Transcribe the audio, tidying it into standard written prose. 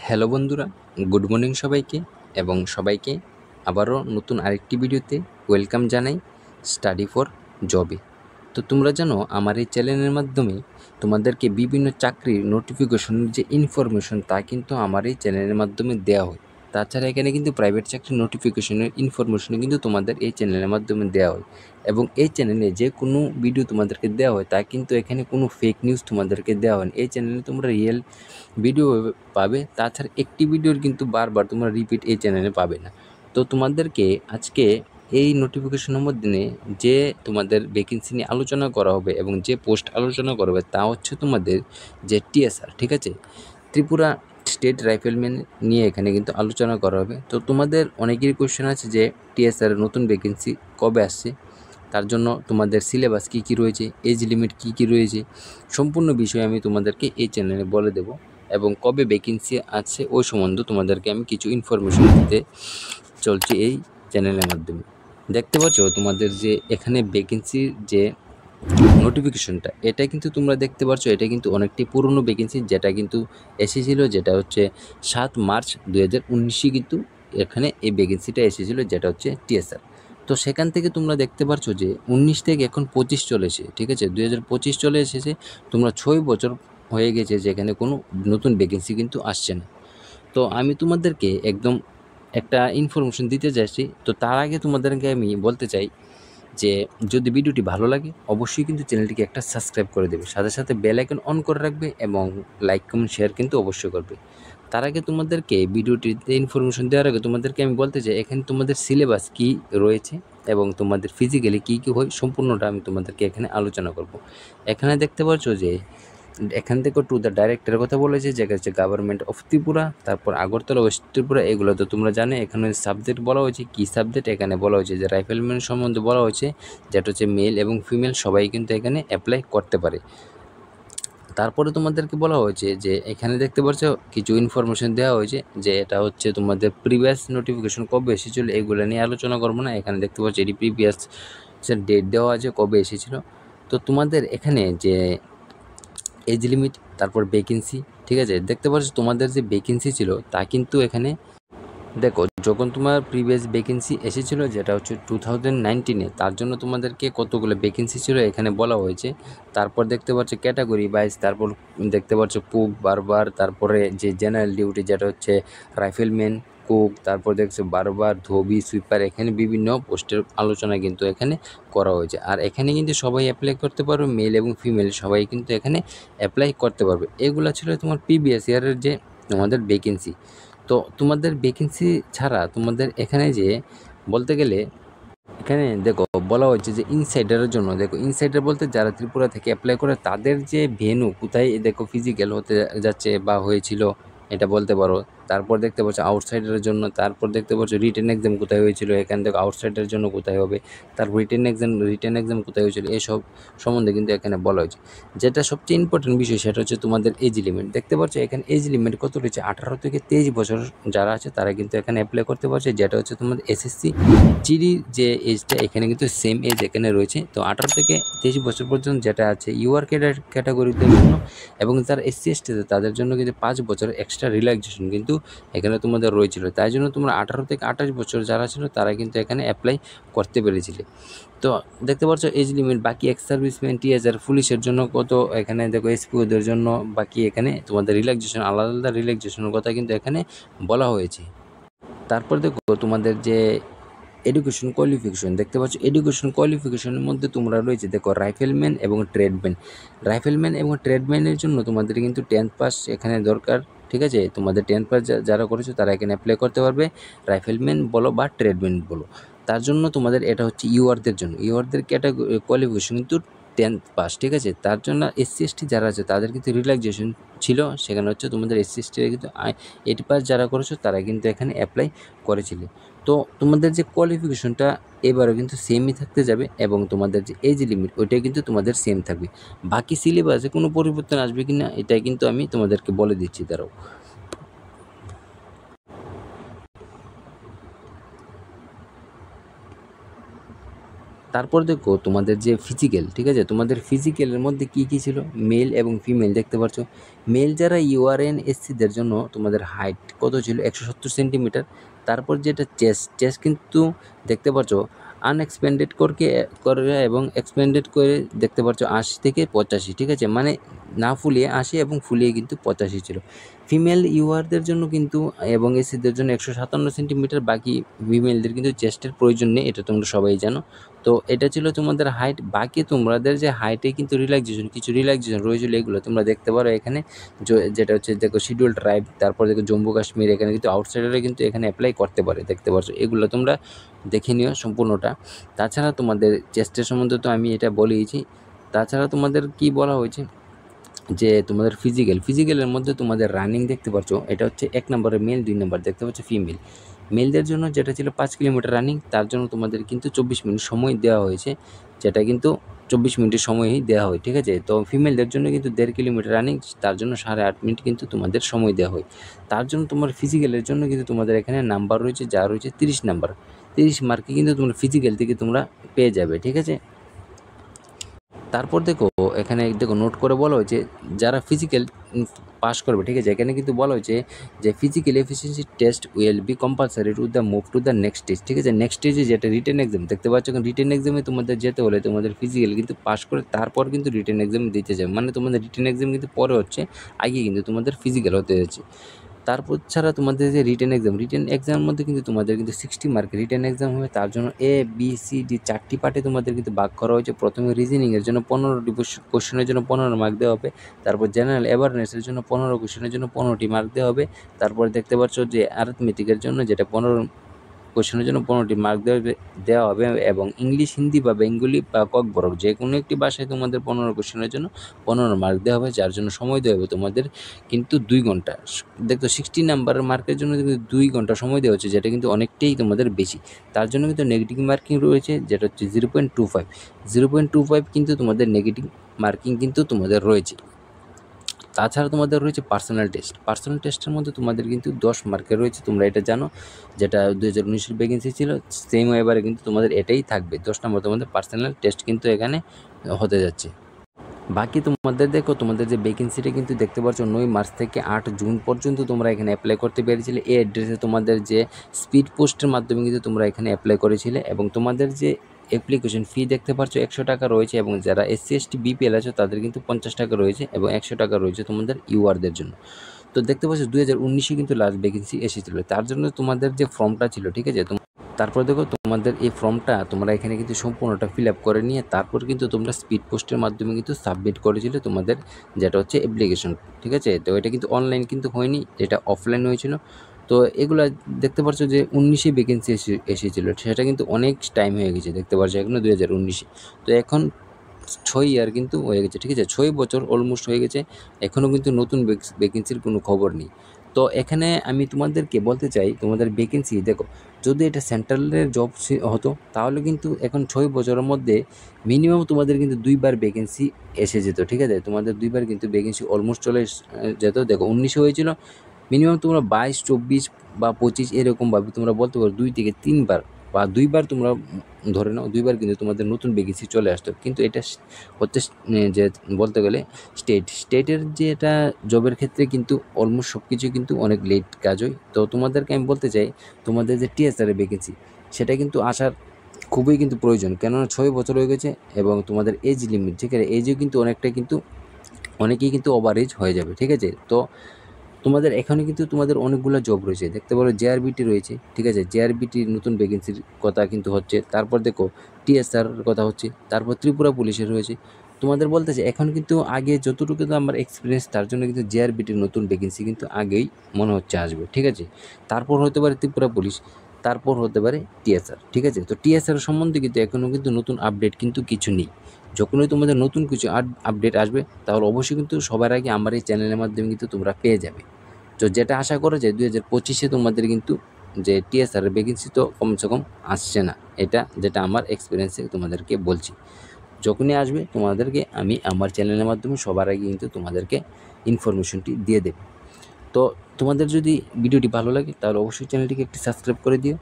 Hello বন্ধুরা, good morning সবাইকে এবং সবাইকে আবারও নতুন আরেকটি ভিডিওতে ওয়েলকাম জানাই স্টাডি ফর জবে। তো তোমরা জানো আমার এই চ্যানেলের মাধ্যমে তোমাদেরকে বিভিন্ন চাকরির নোটিফিকেশনের যে ইনফরমেশন তা কিন্তু আমার এই চ্যানেলের মাধ্যমে দেওয়া হয়। তাছাড়া এখানে কিন্তু প্রাইভেট চাকরির নোটিফিকেশনের ইনফরমেশনও কিন্তু তোমাদের এই চ্যানেলের মাধ্যমে দেওয়া হয় এবং এই চ্যানেলে যে কোনো ভিডিও তোমাদেরকে দেওয়া হয় তা কিন্তু এখানে কোনো ফেক নিউজ তোমাদেরকে দেওয়া হয় না। এই চ্যানেলে তোমরা রিয়েল ভিডিও পাবে। তাছাড়া একটি ভিডিওর কিন্তু বারবার তোমরা রিপিট এই চ্যানেলে পাবে না। তো তোমাদেরকে আজকে এই নোটিফিকেশনের মধ্যে যে তোমাদের ভ্যাকেন্সি নিয়ে আলোচনা করা হবে এবং যে পোস্ট আলোচনা করা হবে তা হচ্ছে তোমাদের যে টিএসআর, ঠিক আছে, ত্রিপুরা স্টেট রাইফেলম্যান নিয়ে এখানে কিন্তু আলোচনা করা হবে। তো তোমাদের অনেকেরই কোয়েশ্চেন আছে যে টিএসআর নতুন ভ্যাকেন্সি কবে আসছে, তার জন্য তোমাদের সিলেবাস কী কী রয়েছে, এজ লিমিট কী কী রয়েছে, সম্পূর্ণ বিষয় আমি তোমাদেরকে এই চ্যানেলে বলে দেবো এবং কবে ভ্যাকেন্সি আছে ওই সম্বন্ধে তোমাদেরকে আমি কিছু ইনফরমেশন দিতে চলছি এই চ্যানেলের মাধ্যমে। দেখতে পাচ্ছ তোমাদের যে এখানে ভ্যাকেন্সির যে নোটিফিকেশনটা, এটা কিন্তু তোমরা দেখতে পাচ্ছ এটা কিন্তু অনেকটি পুরনো ভ্যাকেন্সি, যেটা কিন্তু এসেছিল, যেটা হচ্ছে 7 মার্চ 2019 কিন্তু এখানে এই ভ্যাকেন্সিটা এসেছিল, যেটা হচ্ছে টিএসআর। তো সেখান থেকে তোমরা দেখতে পাচ্ছ যে 19 থেকে এখন 25 চলেছে, ঠিক আছে, 2025 চলে এসেছে। তোমরা 6 বছর হয়ে গেছে যেখানে কোনো নতুন ভ্যাকেন্সি কিন্তু আসছে না। তো আমি তোমাদেরকে একদম একটা ইনফরমেশন দিতে চাইছি। তো তার আগে তোমাদেরকে আমি বলতে চাই যে যদি ভিডিওটি ভালো লাগে অবশ্যই কিন্তু চ্যানেলটিকে একটা সাবস্ক্রাইব করে দেবে, সাথে সাথে বেল আইকন অন করে রাখবে এবং লাইক কমেন্ট শেয়ার কিন্তু অবশ্যই করবে। তার আগে তোমাদেরকে ভিডিওটিতে ইনফরমেশন দেওয়ার আগে তোমাদেরকে আমি বলতে চাই এখানে তোমাদের সিলেবাস কী রয়েছে এবং তোমাদের ফিজিক্যালি কী কী হয় সম্পূর্ণটা আমি তোমাদেরকে এখানে আলোচনা করব। এখানে দেখতে পাচ্ছ যে এখান থেকে টু দ্য ডাইরেক্টরের কথা বলেছে, যেটা হচ্ছে গভর্নমেন্ট অফ ত্রিপুরা, তারপর আগরতলা ওয়েস্ট ত্রিপুরা। এগুলো তো তোমরা জানো। এখানে সাবজেক্ট বলা হয়েছে, কী সাবজেক্ট এখানে বলা হয়েছে যে রাইফেলম্যান সম্বন্ধে বলা হয়েছে, যেটা হচ্ছে মেল এবং ফিমেল সবাই কিন্তু এখানে অ্যাপ্লাই করতে পারে। তারপরে তোমাদেরকে বলা হয়েছে যে এখানে দেখতে পাচ্ছ কিছু ইনফরমেশন দেওয়া হয়েছে যে এটা হচ্ছে তোমাদের প্রিভিয়াস নোটিফিকেশন কবে এসেছিলো এগুলো নিয়ে আলোচনা করবো না। এখানে দেখতে পাচ্ছ এটি প্রিভিয়াস ডেট দেওয়া আছে কবে এসেছিলো। তো তোমাদের এখানে যে এজ লিমিট, তারপর ভ্যাকেন্সি, ঠিক আছে, দেখতে পাচ্ছ তোমাদের যে ভ্যাকেন্সি ছিল তা কিন্তু এখানে দেখো যখন তোমার প্রিভিয়াস ভ্যাকেন্সি এসেছিলো, যেটা হচ্ছে 2019-এ, তার জন্য তোমাদেরকে কতগুলো ভ্যাকেন্সি ছিল এখানে বলা হয়েছে। তারপর দেখতে পাচ্ছ ক্যাটাগরি ওয়াইজ, তারপর দেখতে পাচ্ছ কুক, বারবার, তারপরে যে জেনারেল ডিউটি যেটা হচ্ছে রাইফেলম্যান, কুক, তারপর দেখছো বারবার, ধোবি, সুইপার, এখানে বিভিন্ন পোস্টের আলোচনা কিন্তু এখানে করা হয়েছে। আর এখানে কিন্তু সবাই অ্যাপ্লাই করতে পারবে, মেল এবং ফিমেল সবাই কিন্তু এখানে অ্যাপ্লাই করতে পারবে। এগুলো ছিল তোমার প্রিভিয়াস ইয়ারের যে তোমাদের ভ্যাকেন্সি। তো তোমাদের ভ্যাকেন্সি ছাড়া তোমাদের এখানে যে বলতে গেলে এখানে দেখো বলা হয়েছে যে ইনসাইডারের জন্য, দেখো ইনসাইডার বলতে যারা ত্রিপুরা থেকে অ্যাপ্লাই করে তাদের যে ভেন্যু কোথায় দেখো ফিজিক্যাল হতে যাচ্ছে বা হয়েছিল এটা বলতে পারো। তারপর দেখতে পাচ্ছ আউটসাইডারের জন্য, তারপর দেখতে পাচ্ছ রিটেন এক্সাম কোথায় হয়েছিল, এখানে দেখো আউটসাইডারের জন্য কোথায় হবে, তারপর রিটেন এক্সাম কোথায় হয়েছিল, এসব সম্বন্ধে কিন্তু এখানে বলা হয়েছে। যেটা সবচেয়ে ইম্পর্টেন্ট বিষয় সেটা হচ্ছে তোমাদের এজ লিমিট। দেখতে পাচ্ছ এখানে এজ লিমিট কত রয়েছে, 18 থেকে 23 বছর যারা আছে তারা কিন্তু এখানে অ্যাপ্লাই করতে পারছে। যেটা হচ্ছে তোমাদের এসএসসি জিডির যে এজটা এখানে কিন্তু সেম এজ এখানে রয়েছে। তো 18 থেকে 23 বছর পর্যন্ত যেটা আছে ইউআর ক্যাটাগরিদের জন্য এবং যারা এসসি এসটি তাদের জন্য কিন্তু 5 বছরের এক্সট্রা রিল্যাক্সেশন কিন্তু এখানে তোমাদের রয়েছিল। তাই জন্য তোমরা 18 থেকে 28 বছর যারা ছিল তারা কিন্তু এখানে অ্যাপ্লাই করতে পেরেছিলে। তো দেখতে পাচ্ছ এজ লিমিট। বাকি এক্স সার্ভিসম্যান, টিএসআর, পুলিশের জন্য কত এখানে দেখো, এসপিওদের জন্য বাকি এখানে তোমাদের রিল্যাক্সেশন, আলাদা আলাদা রিল্যাক্সেশনের কথা কিন্তু এখানে বলা হয়েছে। তারপর দেখো তোমাদের যে এডুকেশন কোয়ালিফিকেশন, দেখতে পাচ্ছ এডুকেশন কোয়ালিফিকেশনের মধ্যে তোমরা রয়েছে দেখো রাইফেলম্যান এবং ট্রেডম্যান। রাইফেলম্যান এবং ট্রেডম্যানের জন্য তোমাদের কিন্তু 10th পাস এখানে দরকার, ঠিক আছে। তোমাদের 10th পাস যারা করেছো তারা এখানে অ্যাপ্লাই করতে পারবে, রাইফেলম্যান বলো বা ট্রেডম্যান বলো। তার জন্য তোমাদের এটা হচ্ছে ইউআরদের জন্য, ইউআরদের ক্যাটাগরি কোয়ালিফিকেশন কিন্তু 10th পাস, ঠিক আছে। তার জন্য এসসি এসটি যারা আছে তাদের কিন্তু রিল্যাক্সেশন ছিল, সেখানে হচ্ছে তোমাদের এসসি এসটি কিন্তু 8 পাস যারা করেছো তারা কিন্তু এখানে অ্যাপ্লাই করেছিলে। তো তোমাদের যে কোয়ালিফিকেশনটা এবারও কিন্তু সেমই থাকতে যাবে এবং তোমাদের যে এজ লিমিট ওইটাই কিন্তু তোমাদের সেম থাকবে। বাকি সিলেবাসে কোনো পরিবর্তন আসবে কি না এটাই কিন্তু আমি তোমাদেরকে বলে দিচ্ছি। দাঁড়াও, তারপর দেখো তোমাদের যে ফিজিক্যাল, ঠিক আছে, তোমাদের ফিজিক্যালের মধ্যে কী কী ছিল, মেল এবং ফিমেল দেখতে পাচ্ছ। মেল যারা ইউআরএন এসসিদের জন্য তোমাদের হাইট কত ছিল, 170 সেন্টিমিটার। তারপর যেটা চেস্ট কিন্তু দেখতে পাচ্ছ আনএক্সপেন্ডেড করে এবং এক্সপেন্ডেড করে দেখতে পাচ্ছ 80 থেকে 85, ঠিক আছে, মানে না ফুলিয়ে 80 এবং ফুলিয়ে কিন্তু 85 ছিল। ফিমেল ইউআরদের জন্য কিন্তু এবং এসিদের জন্য 157 সেন্টিমিটার, বাকি ফিমেলদের কিন্তু চেস্টের প্রয়োজন নেই, এটা তোমরা সবাই জানো। তো এটা ছিল তোমাদের হাইট। বাকি তোমাদের যে হাইটে কিন্তু কিছু রিল্যাক্সেশন রয়েছিল, এগুলো তোমরা দেখতে পারো এখানে। যেটা হচ্ছে দেখো শিডিউল ট্রাইব, তারপর দেখো জম্মু কাশ্মীর, এখানে কিন্তু আউটসাইডাররা কিন্তু এখানে অ্যাপ্লাই করতে পারে, দেখতে পাচ্ছ। এগুলো তোমরা দেখে নিও সম্পূর্ণটা। তাছাড়া তোমাদের চেস্টের সম্বন্ধে তো আমি এটা বলেইছি। তাছাড়া তোমাদের কি বলা হয়েছে যে তোমাদের ফিজিক্যালের মধ্যে তোমাদের রানিং দেখতে পাচ্ছ, এটা হচ্ছে 1 নম্বরে মেল, 2 নম্বর দেখতে পাচ্ছ ফিমেল। মেলদের জন্য যেটা ছিল 5 কিলোমিটার রানিং, তার জন্য তোমাদের কিন্তু 24 মিনিট সময় দেওয়া হয়েছে, যেটা কিন্তু 24 মিনিটের সময়ই দেওয়া হয়, ঠিক আছে। তো ফিমেলদের জন্য কিন্তু 1.5 কিলোমিটার রানিং, তার জন্য 8.5 মিনিট কিন্তু তোমাদের সময় দেওয়া হয়। তার জন্য তোমার ফিজিক্যালের জন্য কিন্তু তোমাদের এখানে নাম্বার রয়েছে, যা রয়েছে 30 নাম্বার। 30 মার্কে কিন্তু তোমরা ফিজিক্যাল থেকে তোমরা পেয়ে যাবে, ঠিক আছে। তারপর দেখো এখানে দেখো নোট করে বলা হয়েছে যারা ফিজিক্যাল পাস করবে, ঠিক আছে। এখানে কিন্তু বলা হয়েছে যে physical efficiency test will be compulsory to the move to the next stage, ঠিক আছে। নেক্সট স্টেজে যেটা রিটেন এক্সাম দেখতে পাচ্ছ, এখন রিটেন এক্সামে তোমাদের যেতে হলে তোমাদের ফিজিক্যাল কিন্তু পাস করে তারপর কিন্তু রিটেন এক্সাম দিতে যাবে, মানে তোমাদের রিটেন এক্সাম কিন্তু পরে হচ্ছে, আগে কিন্তু তোমাদের ফিজিক্যাল হতে হচ্ছে। তারপর ছাড়া তোমাদের যে রিটেন এক্সামের মধ্যে কিন্তু তোমাদের কিন্তু 60 মার্কের রিটেন এক্সাম হবে। তার জন্য ABCD 4টি পার্টে তোমাদের কিন্তু ভাগ করা হয়েছে। প্রথমে রিজনিংয়ের জন্য 15টি কোশ্চেনের জন্য 15 মার্ক দেওয়া হবে। তারপর জেনারেল অ্যাওয়ারনেসের জন্য 15 কোশ্চেনের জন্য 15টি মার্ক দেওয়া হবে। তারপর দেখতে পাচ্ছ যে অ্যারিথমেটিকের জন্য যেটা 15 কোশ্চেনের জন্য 15টি মার্ক দেওয়া হবে এবং ইংলিশ, হিন্দি বা বেঙ্গলি বা ককবরক যে কোনো একটি ভাষায় তোমাদের 15 কোশ্চেনের জন্য 15 মার্ক দেওয়া হবে, যার জন্য সময় দেওয়া হবে তোমাদের কিন্তু 2 ঘন্টা। দেখো 60 নাম্বারের মার্কের জন্য কিন্তু 2 ঘন্টা সময় দেওয়া হচ্ছে, যেটা কিন্তু অনেকটাই তোমাদের বেশি। তার জন্য কিন্তু নেগেটিভ মার্কিং রয়েছে, যেটা হচ্ছে 0.25 কিন্তু তোমাদের নেগেটিভ মার্কিং কিন্তু তোমাদের রয়েছে। তাছাড়া তোমাদের রয়েছে পার্সোনাল টেস্টের মধ্যে তোমাদের কিন্তু 10 মার্কের রয়েছে, তোমরা এটা জানো, যেটা 2019-এর ভ্যাকেন্সি ছিল সেম এবারে কিন্তু তোমাদের এটাই থাকবে। 10 নম্বর তোমাদের পার্সোনাল টেস্ট কিন্তু এখানে হতে যাচ্ছে। বাকি তোমাদের দেখো তোমাদের যে ভ্যাকেন্সিটা কিন্তু দেখতে পাচ্ছ 9 মার্চ থেকে 8 জুন পর্যন্ত তোমরা এখানে অ্যাপ্লাই করতে পেরেছিলে। এই অ্যাড্রেসে তোমাদের যে স্পিড পোস্টের মাধ্যমে কিন্তু তোমরা এখানে অ্যাপ্লাই করেছিলে এবং তোমাদের যে অ্যাপ্লিকেশন ফি দেখতে পাচ্ছ 100 টাকা রয়েছে এবং যারা SC/ST BPL আছে তাদের কিন্তু 50 টাকা রয়েছে এবং 100 টাকা রয়েছে তোমাদের ইউআরদের জন্য। তো দেখতে পাচ্ছ 2019-এ কিন্তু লাস্ট ভ্যাকেন্সি এসেছিলো, তার জন্য তোমাদের যে ফর্মটা ছিল, ঠিক আছে। তারপর দেখো তোমাদের এই ফর্মটা তোমরা এখানে কিন্তু সম্পূর্ণটা ফিল আপ করে নিয়ে তারপর কিন্তু তোমরা স্পিড পোস্টের মাধ্যমে কিন্তু সাবমিট করেছিলে তোমাদের যেটা হচ্ছে অ্যাপ্লিকেশন, ঠিক আছে। তো এটা কিন্তু অনলাইন কিন্তু হয়নি, এটা অফলাইন হয়েছিল। তো এগুলা দেখতে পাচ্ছ যে 19-এ ভ্যাকেন্সি এসেছিলো, সেটা কিন্তু অনেক টাইম হয়ে গেছে, দেখতে পাচ্ছ এখনও 2019-এ। তো এখন 6 ইয়ার কিন্তু হয়ে গেছে, ঠিক আছে, 6 বছর অলমোস্ট হয়ে গেছে, এখনও কিন্তু নতুন ভ্যাকেন্সির কোনো খবর নেই। তো এখানে আমি তোমাদেরকে বলতে চাই তোমাদের ভ্যাকেন্সি দেখো, যদি এটা সেন্ট্রালের জব হতো তাহলে কিন্তু এখন 6 বছরের মধ্যে মিনিমাম তোমাদের কিন্তু 2বার ভ্যাকেন্সি এসে যেত, ঠিক আছে। তোমাদের 2বার কিন্তু ভ্যাকেন্সি অলমোস্ট চলে যেত। দেখো 19-এ হয়েছিল, মিনিমাম তোমরা 22, 24 বা 25 এরকমভাবে তোমরা বলতে পারো 2 থেকে 3বার বা 2বার তোমরা ধরে নাও, 2বার কিন্তু তোমাদের নতুন ভ্যাকেন্সি চলে আসতো। কিন্তু এটা হচ্ছে যে বলতে গেলে স্টেটের যে এটা জবের ক্ষেত্রে কিন্তু অলমোস্ট সব কিছু কিন্তু অনেক লেট কাজ হয়। তো তোমাদেরকে আমি বলতে চাই তোমাদের যে TSR-এর ভ্যাকেন্সি সেটা কিন্তু আসার খুবই কিন্তু প্রয়োজন, কেননা 6 বছর হয়ে গেছে এবং তোমাদের এজ লিমিট, ঠিক আছে, এজও কিন্তু অনেকেই কিন্তু ওভার এজ হয়ে যাবে, ঠিক আছে। তো তোমাদের এখানে কিন্তু তোমাদের অনেকগুলো জব রয়েছে, দেখতে পারো JRBT রয়েছে, ঠিক আছে, JRBTর নতুন ভ্যাকেন্সির কথা কিন্তু হচ্ছে। তারপর দেখো TSR কথা হচ্ছে, তারপর ত্রিপুরা পুলিশের রয়েছে। তোমাদের বলতেছে এখন কিন্তু আগে যতটুকু তো আমার এক্সপিরিয়েন্স, তার জন্য কিন্তু JRBTর নতুন ভ্যাকেন্সি কিন্তু আগেই মনে হচ্ছে আসবে, ঠিক আছে। তারপর হতে পারে ত্রিপুরা পুলিশ, তারপর হতে পারে TSR, ঠিক আছে। তো TSR সম্বন্ধে কিন্তু এখনও কিন্তু নতুন আপডেট কিন্তু কিছু নেই। যখনই তোমাদের নতুন কিছু আপডেট আসবে তাহলে অবশ্যই কিন্তু সবার আগে আমার এই চ্যানেলের মাধ্যমে কিন্তু তোমরা পেয়ে যাবে। তো যেটা আশা করা যায় 2025-এ তোমাদের কিন্তু যে TSR-এর ভ্যাকেন্সি তো কমসে কম আসছে না, এটা যেটা আমার এক্সপিরিয়েন্সে তোমাদেরকে বলছি। যখনই আসবে তোমাদেরকে আমি আমার চ্যানেলের মাধ্যমে সবার আগে কিন্তু তোমাদেরকে ইনফরমেশনটি দিয়ে দেব। তো তোমাদের যদি ভিডিওটি ভালো লাগে তাহলে অবশ্যই চ্যানেলটিকে একটি সাবস্ক্রাইব করে দিও